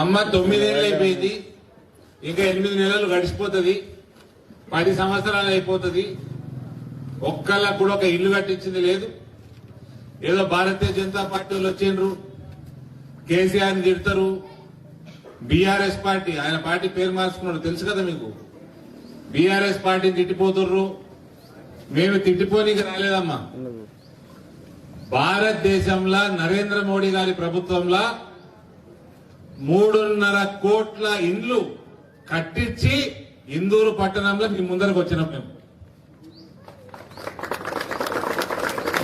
అమ్మ 9 ఏళ్ళు అయిపోయింది, ఇంకా 8 నెలలు గడిచిపోతుంది, 10 సంవత్సరాలు అయిపోతుంది. ఒక్కళ్ళకు కూడా ఒక ఇల్లు కట్టించింది లేదు. ఏదో భారతీయ జనతా పార్టీ వాళ్ళు వచ్చిండ్రు, కేసీఆర్ని తిడతారు. బీఆర్ఎస్ పార్టీ, ఆయన పార్టీ పేరు మార్చుకున్నాడు తెలుసు కదా మీకు. బీఆర్ఎస్ పార్టీని తిట్టిపోతుర్రు. మేము తిట్టిపోనీకి రాలేదమ్మా. భారతదేశంలో నరేంద్ర మోడీ గారి ప్రభుత్వంలో 3.5 కోట్ల ఇండ్లు కట్టించి ఇందూరు పట్టణంలో మీ ముందరకు వచ్చినాం.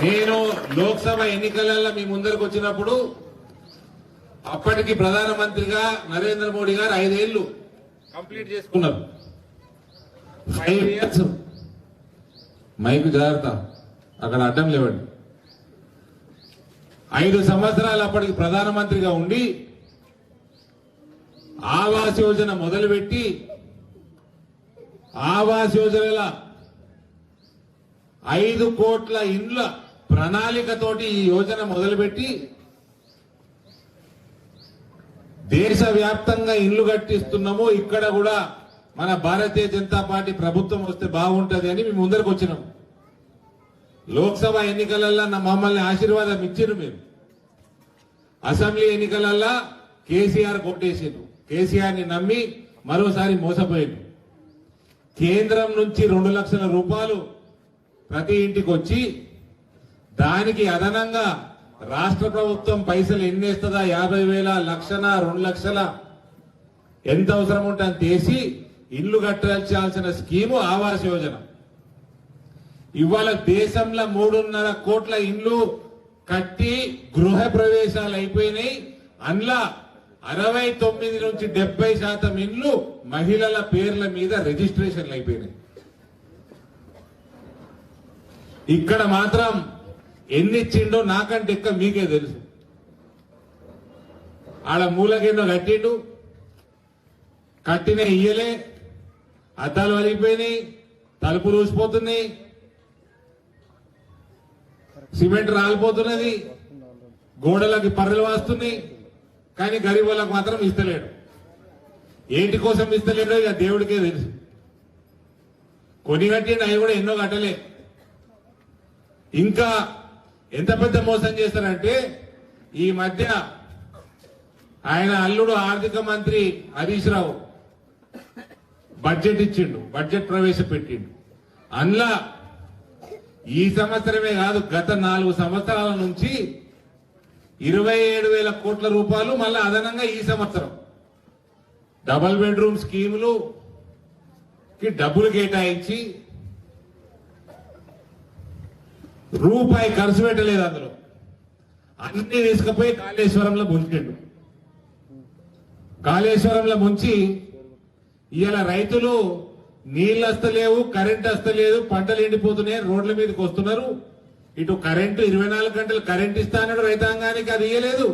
నేను లోక్సభ ఎన్నికలలో మీ ముందరకు వచ్చినప్పుడు అప్పటికి ప్రధానమంత్రిగా నరేంద్ర మోడీ గారు 5 ఏళ్లు కంప్లీట్ చేసుకున్నారు. 5 ఇయర్స్. మైకు జాగ్రత్త, అక్కడ అడ్డం లేవండి. 5 సంవత్సరాలు అప్పటికి ప్రధానమంత్రిగా ఉండి ఆవాస్ యోజన మొదలుపెట్టి, ఆవాస్ యోజనల 5 కోట్ల ఇండ్ల ప్రణాళికతోటి ఈ యోజన మొదలుపెట్టి దేశవ్యాప్తంగా ఇల్లు కట్టిస్తున్నాము. ఇక్కడ కూడా మన భారతీయ జనతా పార్టీ ప్రభుత్వం వస్తే బాగుంటది అని మేము ముందరకు వచ్చినాం. లోక్సభ ఎన్నికలల్లో మమ్మల్ని ఆశీర్వాదం ఇచ్చారు. మీరు అసెంబ్లీ ఎన్నికలల్లో కేసీఆర్ కొట్టేసారు. కేసీఆర్ ని నమ్మి మరోసారి మోసపోయారు. కేంద్రం నుంచి 2 లక్షల రూపాయలు ప్రతి ఇంటికి వచ్చి దానికి అదనంగా రాష్ట్ర ప్రభుత్వం పైసలు ఎన్నేస్తుందా, 50,000, 1,00,000, 2 లక్షల ఎంత అవసరం ఉంటే అంత వేసి ఇల్లు కట్టాల్సిన స్కీము ఆవాస్ యోజన. ఇవాళ దేశంలో 3.5 కోట్ల ఇండ్లు కట్టి గృహ ప్రవేశాలు అయిపోయినాయి. అందులో 69 నుంచి 70% ఇండ్లు మహిళల పేర్ల మీద రిజిస్ట్రేషన్లు అయిపోయినాయి. ఇక్కడ మాత్రం ఎన్ని ఇచ్చిండో నాకంటే ఎక్కువ మీకే తెలుసు. ఆడ మూలకెన్నో కట్టిండు, కట్టిన ఇయ్యలే, అద్దాలు వలిగిపోయినాయి, తలుపులు ఊసిపోతున్నాయి, సిమెంట్ రాలిపోతున్నది, గోడలకి పర్రెలు వాస్తున్నాయి. కానీ గరీబ్ వాళ్ళకు మాత్రం ఇస్తలేడు. ఏంటి కోసం ఇస్తలేడో ఇక దేవుడికే తెలుసు. కొని కట్టిండు, అవి కూడా ఎన్నో కట్టలే. ఇంకా ఎంత పెద్ద మోసం చేస్తారంటే, ఈ మధ్య ఆయన అల్లుడు ఆర్థిక మంత్రి హరీష్ రావు బడ్జెట్ ఇచ్చిండు, బడ్జెట్ ప్రవేశపెట్టిండు. అందులో ఈ సంవత్సరమే కాదు, గత 4 సంవత్సరాల నుంచి 27,000 కోట్ల రూపాయలు మళ్ళీ అదనంగా ఈ సంవత్సరం డబుల్ బెడ్రూమ్ స్కీములు డబ్బులు కేటాయించి రూపాయి ఖర్చు పెట్టలేదు. అందులో అన్ని తీసుకుపోయి కాళేశ్వరంలో ముంచిండు. కాళేశ్వరంలో ముంచి ఇవాళ రైతులు నీళ్ళు వస్తలేవు, కరెంట్ వస్తలేదు, పంటలు ఎండిపోతున్నాయి, రోడ్ల మీదకి వస్తున్నారు. ఇటు కరెంటు 24 గంటలు కరెంట్ ఇస్తానడు రైతాంగానికి, అది ఇయ్యలేదు.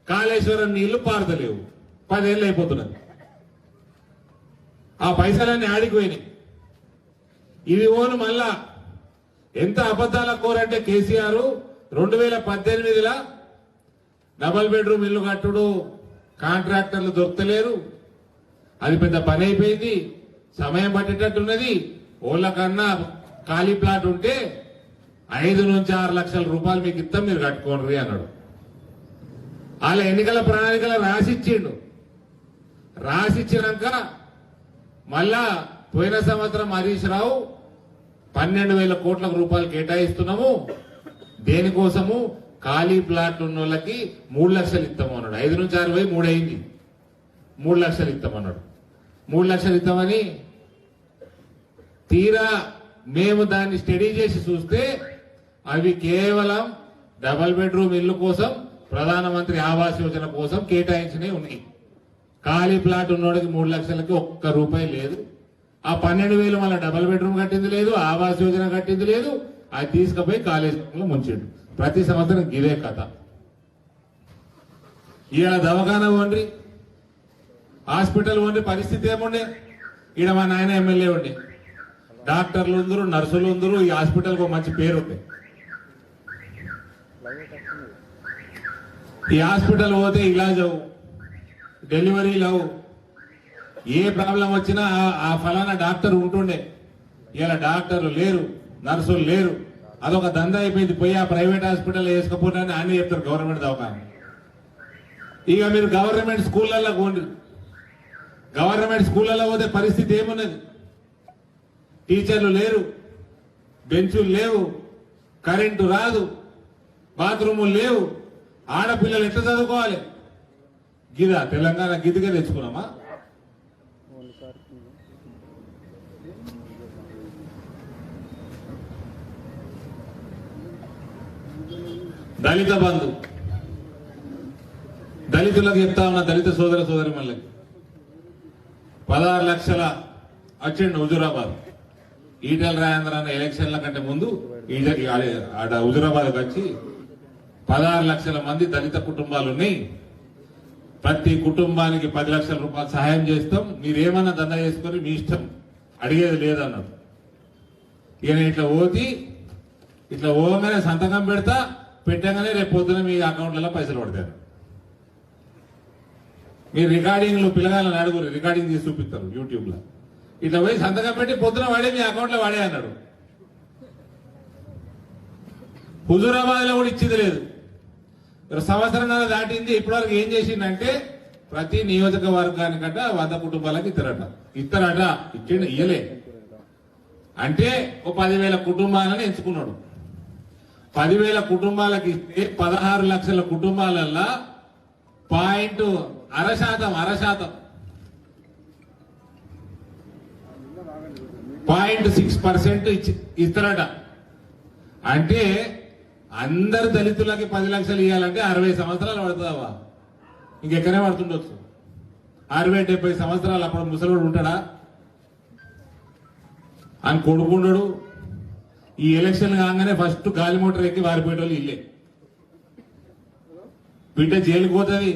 కాళేశ్వరం నీళ్లు పారతలేవు, 10 ఏళ్ళు అయిపోతున్నది. ఆ పైసలన్నీ ఆడిపోయినాయి. ఇవి ఓను మళ్ళా ఎంత అబద్దాల కోరంటే కేసీఆర్ 2018లో డబుల్ బెడ్రూమ్ ఇల్లు కట్టుడు కాంట్రాక్టర్లు దొరకలేరు, అది పెద్ద పని అయిపోయింది, సమయం పట్టేటట్టున్నది. ఓళ్ళకన్నా ఖాళీ ప్లాట్ ఉంటే 5 నుంచి 6 లక్షల రూపాయలు మీకు ఇస్తాం, మీరు కట్టుకోండి అన్నాడు. వాళ్ళ ఎన్నికల ప్రణాళికలు రాసిచ్చిండు. రాసిచ్చినాక మళ్ళా పోయిన సంవత్సరం హరీష్ రావు 12,000 కోట్ల రూపాయలు కేటాయిస్తున్నాము, దేనికోసము ఖాళీ ప్లాట్లు ఉన్న వాళ్ళకి 3 లక్షలు ఇస్తాము అన్నాడు. 5 నుంచి 6 పోయి 3 అయింది, 3 లక్షలు ఇస్తామన్నాడు. 3 లక్షలు ఇస్తామని తీరా మేము దాన్ని స్టడీ చేసి చూస్తే అవి కేవలం డబుల్ బెడ్రూమ్ ఇల్లు కోసం, ప్రధానమంత్రి ఆవాస్ యోజన కోసం కేటాయించినవి ఉన్నాయి. ఖాళీ ప్లాట్ ఉన్నోడికి 3 లక్షలకి ఒక్క రూపాయి లేదు. ఆ 12,000 మళ్ళీ డబుల్ బెడ్రూమ్ కట్టింది లేదు, ఆవాస్ యోజన కట్టింది లేదు. అది తీసుకుపోయి కాళేశ్వరంలో ముంచిండు. ప్రతి సంవత్సరం ఇదే కథ. ఈడ దవాఖానా పోండి, హాస్పిటల్ పోండి, పరిస్థితి ఏముండే. ఈడ మా నాయన ఎమ్మెల్యే ఉండే, డాక్టర్లు ఉందరు, నర్సులు ఉందరు, ఈ హాస్పిటల్కి మంచి పేరు ఉంది. ఈ హాస్పిటల్ పోతే ఇలాజ్ డెలివరీ లవ్ ఏ ప్రాబ్లం వచ్చినా ఆ ఫలానా డాక్టర్ ఉంటుండే. ఇలా డాక్టర్లు లేరు, నర్సులు లేరు, అదొక దందా అయిపోయింది. పోయి ఆ ప్రైవేట్ హాస్పిటల్ వేసుకపోయినా అన్ని చెప్తారు గవర్నమెంట్ దవాఖాన. ఇక మీరు గవర్నమెంట్ స్కూళ్ళల్లో పోండి. గవర్నమెంట్ స్కూళ్ళల్లో పోతే పరిస్థితి ఏమున్నది? టీచర్లు లేరు, బెంచులు లేవు, కరెంటు రాదు, బాత్రూములు లేవు, ఆడపిల్లలు ఎట్లా చదువుకోవాలి? గిదా తెలంగాణ గిదిగా తెచ్చుకున్నామా? దళిత బంధు దళితులకు చెప్తా ఉన్న దళిత సోదర సోదరి మళ్ళీ 16 లక్షల వచ్చిండు హుజూరాబాద్. ఈటెల రాజేంద్ర అన్న ఎలక్షన్ల కంటే ముందు ఆడ హుజూరాబాద్కి వచ్చి 16 లక్షల మంది దళిత కుటుంబాలు ఉన్నాయి, ప్రతి కుటుంబానికి 10 లక్షల రూపాయలు సహాయం చేస్తాం, మీరేమన్నా దందా చేసుకొని మీ ఇష్టం, అడిగేది లేదన్నాడు. ఈయన ఇట్లా ఓతి ఇట్లా ఓగానే సంతకం పెడతా, పెట్టగానే రేపు పొద్దున మీ అకౌంట్లలో పైసలు పడతారు. మీరు రికార్డింగ్లు పిల్లగాళ్ళని అడుగురు, రికార్డింగ్ చేసి చూపిస్తారు యూట్యూబ్ లో. ఇట్లా పోయి సంతకం పెట్టి పొద్దున వాడే మీ అకౌంట్ లో వాడే అన్నాడు. హుజూరాబాద్ లో కూడా ఇచ్చింది లేదు. సంవత్సరంన్నర దాటింది, ఇప్పటివరకు ఏం చేసిందంటే ప్రతి నియోజకవర్గానికట 100 కుటుంబాలకు ఇస్తారట. ఇచ్చిండు, ఇయ్యలే అంటే ఓ 10,000 కుటుంబాలను ఎంచుకున్నాడు. 10,000 కుటుంబాలకు ఇస్తే 16 లక్షల కుటుంబాలల్లో 0.6% ఇస్తారట. అంటే అందరు దళితులకి 10 లక్షలు ఇవ్వాలంటే 60 సంవత్సరాలు పడుతుందవా? ఇంకెక్కడే పడుతుండొచ్చు. 60-70 సంవత్సరాలు అప్పుడు ముసలోడు ఉంటాడా అని కొడుకుండడు. ఈ ఎలక్షన్ కాగానే ఫస్ట్ గాలి మోటార్ ఎక్కి వారిపోయేటోళ్ళు ఇల్లే. బిడ్డ జైలుకు పోతుంది,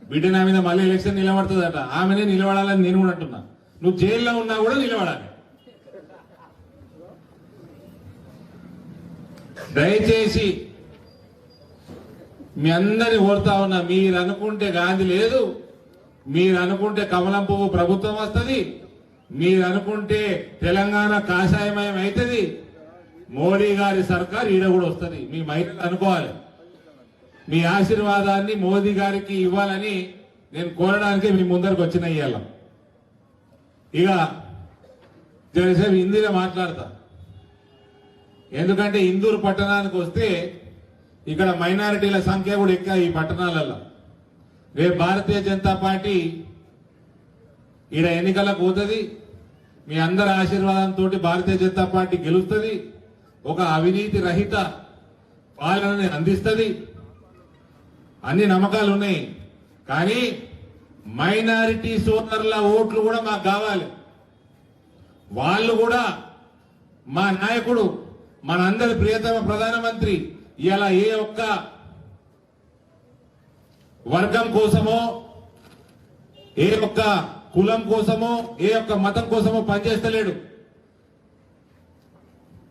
బిడ్డ నా మీద మళ్ళీ ఎలక్షన్ నిలబడుతుందట. ఆమెనే నిలబడాలని నేను కూడా అంటున్నా. నువ్వు జైల్లో ఉన్నా కూడా నిలబడాలి. దయచేసి మీ అందరిని కోరుతా ఉన్నా, మీరు అనుకుంటే గాంధీ లేదు, మీరు అనుకుంటే కమలం పువ్వు ప్రభుత్వం వస్తుంది, మీరు అనుకుంటే తెలంగాణ కాషాయమయం అవుతుంది, మోడీ గారి సర్కార్ ఈడ కూడా వస్తుంది. మీ మైత్రి అనుకోవాలి. మీ ఆశీర్వాదాన్ని మోదీ గారికి ఇవ్వాలని నేను కోరడానికి మీ ముందరికి వచ్చిన ఇయ్యాల. ఇక జరసేపు హిందీలో మాట్లాడతా, ఎందుకంటే ఇందూరు పట్టణానికి వస్తే ఇక్కడ మైనారిటీల సంఖ్య కూడా ఎక్కువ ఈ పట్టణాలలో. రేపు భారతీయ జనతా పార్టీ ఈడ ఎన్నికలకు పోతుంది. మీ అందరి ఆశీర్వాదంతో భారతీయ జనతా పార్టీ గెలుస్తుంది, ఒక అవినీతి రహిత పాలనని అందిస్తుంది, అన్ని నమ్మకాలు ఉన్నాయి. కానీ మైనారిటీ సోదరుల ఓట్లు కూడా మాకు కావాలి. వాళ్ళు కూడా మా నాయకుడు, మనందరి ప్రియతమ ప్రధానమంత్రి ఇలా ఏ ఒక్క వర్గం కోసమో, ఏ ఒక్క కులం కోసమో, ఏ ఒక్క మతం కోసమో పనిచేస్తలేడు.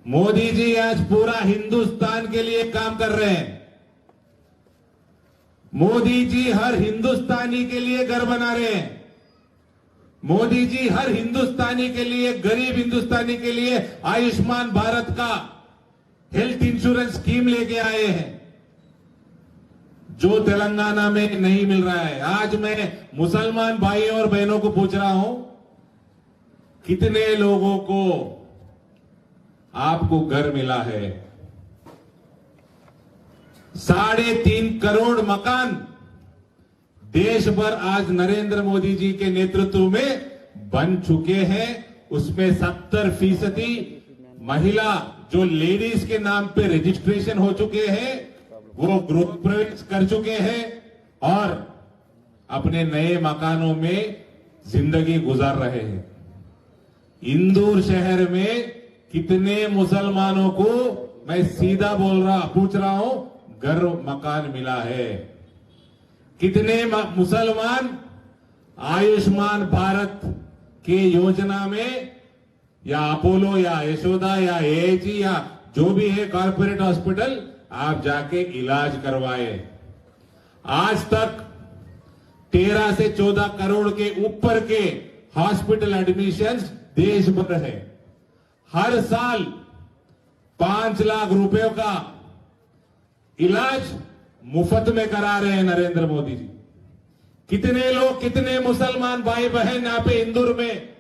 मोदी जी आज पूरा हिंदुस्तान के लिए काम कर रहे हैं. मोदी जी हर हिंदुस्तानी के लिए घर बना रहे हैं. मोदी जी हर हिंदुस्तानी के लिए, गरीब हिंदुस्तानी के लिए आयुष्मान भारत का हेल्थ इंश्योरेंस स्कीम लेके आए हैं, जो तेलंगाना में नहीं मिल रहा है. आज मैं मुसलमान भाइयों और बहनों को पूछ रहा हूं, कितने लोगों को आपको घर मिला है? 3.5 करोड़ मकान देश भर आज नरेंद्र मोदी जी के नेतृत्व में बन चुके हैं. उसमें 70% महिला जो लेडीज के नाम पे रजिस्ट्रेशन हो चुके हैं, वो गृह प्रवेश कर चुके हैं और अपने नए मकानों में जिंदगी गुजार रहे हैं. इंदौर शहर में कितने मुसलमानों को, मैं सीधा पूछ रहा हूं, घर मकान मिला है? कितने मुसलमान आयुष्मान भारत के योजना में या अपोलो या यशोदा या एएजी या जो भी है कॉर्पोरेट हॉस्पिटल, आप जाके इलाज करवाए? आज तक 13 से 14 करोड़ के ऊपर के हॉस्पिटल एडमिशंस देश भर है। हर साल 5 लाख रुपयों का इलाज मुफ्त में करा रहे हैं नरेंद्र मोदी जी। कितने लोग, कितने मुसलमान भाई बहन यहाँ पे इंदौर में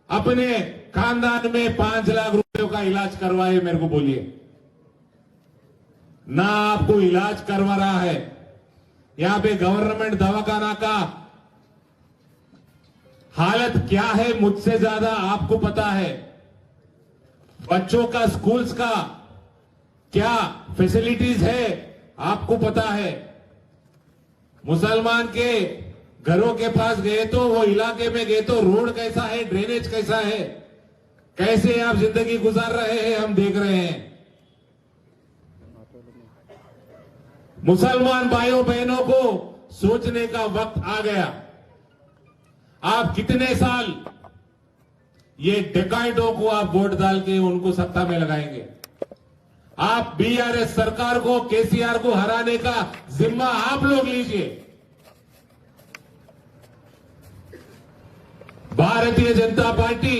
अपने खानदान में 5 लाख रुपयों का इलाज करवाए, मेरे को बोलिए। ना आपको इलाज करवा रहा है। यहां पे गवर्नमेंट दवाखाना का हालत क्या है मुझसे ज्यादा आपको पता है। बच्चों का स्कूल्स का क्या फैसिलिटीज है आपको पता है। मुसलमान के घरों के पास गए तो, वो इलाके में गए तो रोड कैसा है, ड्रेनेज कैसा है, कैसे आप जिंदगी गुजार रहे हैं, हम देख रहे हैं। मुसलमान भाइयों बहनों को सोचने का वक्त आ गया। आप कितने साल ये डकैतों को आप वोट डाल के उनको सत्ता में लगाएंगे? आप बीआरएस सरकार को, केसीआर को हराने का जिम्मा आप लोग लीजिए। भारतीय जनता पार्टी,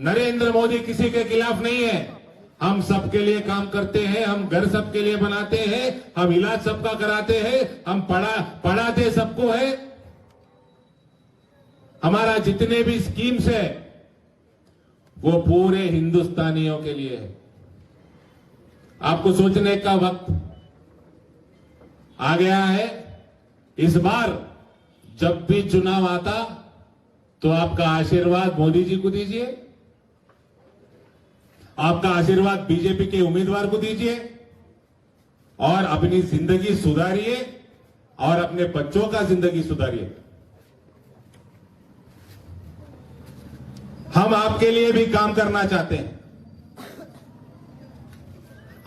नरेंद्र मोदी किसी के खिलाफ नहीं है। हम सबके लिए काम करते हैं, हम घर सबके लिए बनाते हैं, हम इलाज सबका कराते हैं, हम पढ़ाते सबको है। हमारा जितने भी स्कीम्स है वो पूरे हिंदुस्तानियों के लिए है। आपको सोचने का वक्त आ गया है। इस बार जब भी चुनाव आता तो आपका आशीर्वाद मोदी जी को दीजिए, आपका आशीर्वाद बीजेपी के उम्मीदवार को दीजिए और अपनी जिंदगी सुधारिए और अपने बच्चों का जिंदगी सुधारिए। हम आपके लिए भी काम करना चाहते हैं।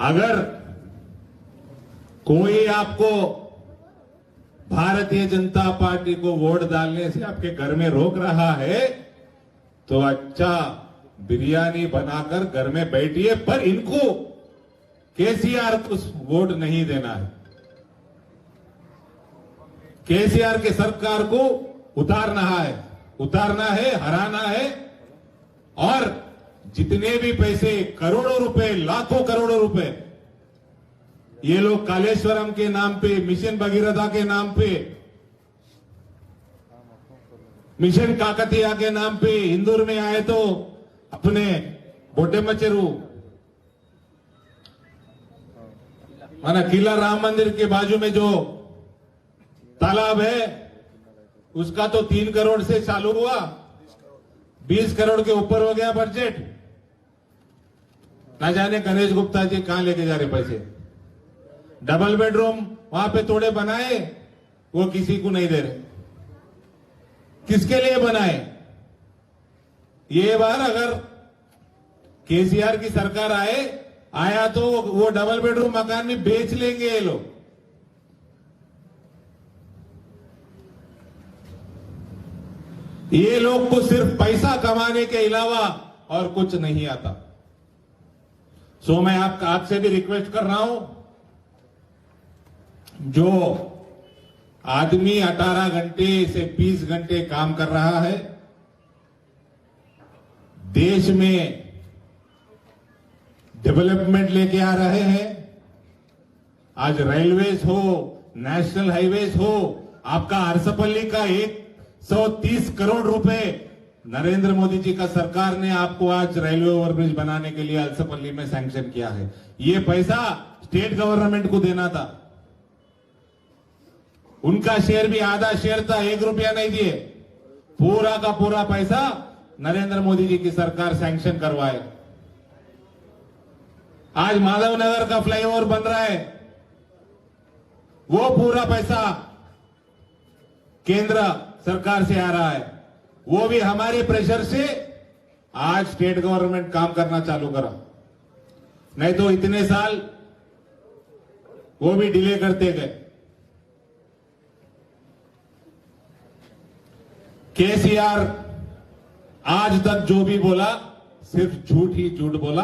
अगर कोई आपको भारतीय जनता पार्टी को वोट डालने से आपके घर में रोक रहा है तो अच्छा बिरयानी बनाकर घर में बैठिए, पर इनको केसीआर को वोट नहीं देना है। केसीआर के सरकार को उतारना है, हराना है। और जितने भी पैसे, करोड़ों रुपए, लाखों करोड़ों रुपए ये लोग कालेश्वरम के नाम पे, मिशन भगीरथा के नाम पे, मिशन काकतिया के नाम पे इंदौर में आए तो अपने बोटे मचेरू माना किला राम मंदिर के बाजू में जो तालाब है उसका तो 3 करोड़ से चालू हुआ, 20 करोड़ के ऊपर हो गया बजट। ना जाने गणेश गुप्ता जी कहां लेके जा रहे पैसे। डबल बेडरूम वहां पे थोड़े बनाए, वो किसी को नहीं दे रहे। किसके लिए बनाए? ये बार अगर केसीआर की सरकार आया तो वो डबल बेडरूम मकान भी बेच लेंगे ये लोग। ये लोग को सिर्फ पैसा कमाने के अलावा और कुछ नहीं आता। सो मैं आपसे भी रिक्वेस्ट कर रहा हूं, जो आदमी 18 घंटे से 20 घंटे काम कर रहा है, देश में डेवलपमेंट लेके आ रहे हैं। आज रेलवेज हो, नेशनल हाईवेज हो, आपका हर्षपल्ली का 130 करोड़ रुपए नरेंद्र मोदी जी का सरकार ने आपको आज रेलवे ओवरब्रिज बनाने के लिए हर्षपल्ली में सैंक्शन किया है। ये पैसा स्टेट गवर्नमेंट को देना था, उनका शेयर भी आधा शेयर था, 1 रुपया नहीं दिए। पूरा का पूरा पैसा नरेंद्र मोदी जी की सरकार सैंक्शन करवाए। आज माधवनगर का फ्लाईओवर बन रहा है, वो पूरा पैसा केंद्र सरकार से आ रहा है। वो भी हमारे प्रेशर से आज स्टेट गवर्नमेंट काम करना चालू करा, नहीं तो इतने साल वो भी डिले करते गए। केसीआर आज तक जो भी बोला सिर्फ झूठ ही झूठ बोला।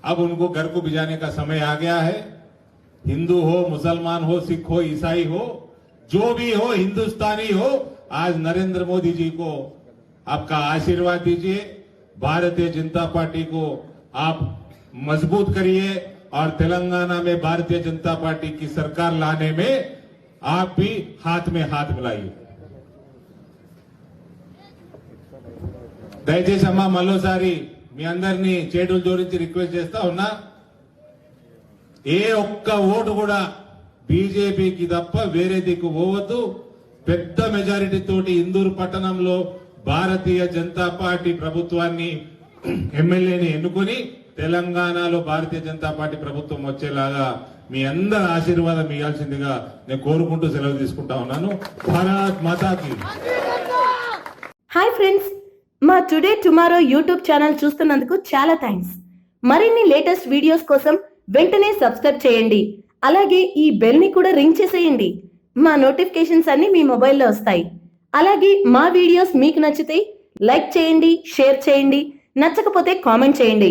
अब उनको घर को भिजाने का समय आ गया है। हिंदू हो, मुसलमान हो, सिख हो, ईसाई हो, जो भी हो हिंदुस्तानी हो, आज नरेंद्र मोदी जी को आपका आशीर्वाद दीजिए, भारतीय जनता पार्टी को आप मजबूत करिए और तेलंगाना में भारतीय जनता पार्टी की सरकार लाने में आप भी हाथ में हाथ मिलाइए। దయచేసి అమ్మా మరోసారి మీ అందరినీ చేతులు జోడించి రిక్వెస్ట్ చేస్తా ఉన్నా, ఏ ఒక్క ఓటు కూడా బీజేపీకి తప్ప వేరే దిక్కు పోవద్దు. పెద్ద మెజారిటీ తోటి ఇందూరు పట్టణంలో భారతీయ జనతా పార్టీ ప్రభుత్వాన్ని ఎమ్మెల్యేని ఎన్నుకొని తెలంగాణలో భారతీయ జనతా పార్టీ ప్రభుత్వం వచ్చేలాగా మీ అందరి ఆశీర్వాదం ఇవ్వాల్సిందిగా నేను కోరుకుంటూ సెలవు తీసుకుంటా ఉన్నాను. భారత్ మాతాకి. హాయ్ ఫ్రెండ్స్, మా టుడే టుమారో యూట్యూబ్ ఛానల్ చూస్తున్నందుకు చాలా థ్యాంక్స్. మరిన్ని లేటెస్ట్ వీడియోస్ కోసం వెంటనే సబ్స్క్రైబ్ చేయండి. అలాగే ఈ బెల్ ని కూడా రింగ్ చేసేయండి. మా నోటిఫికేషన్స్ అన్ని మీ మొబైల్లో వస్తాయి. అలాగే మా వీడియోస్ మీకు నచ్చితే లైక్ చేయండి, షేర్ చేయండి, నచ్చకపోతే కామెంట్ చేయండి.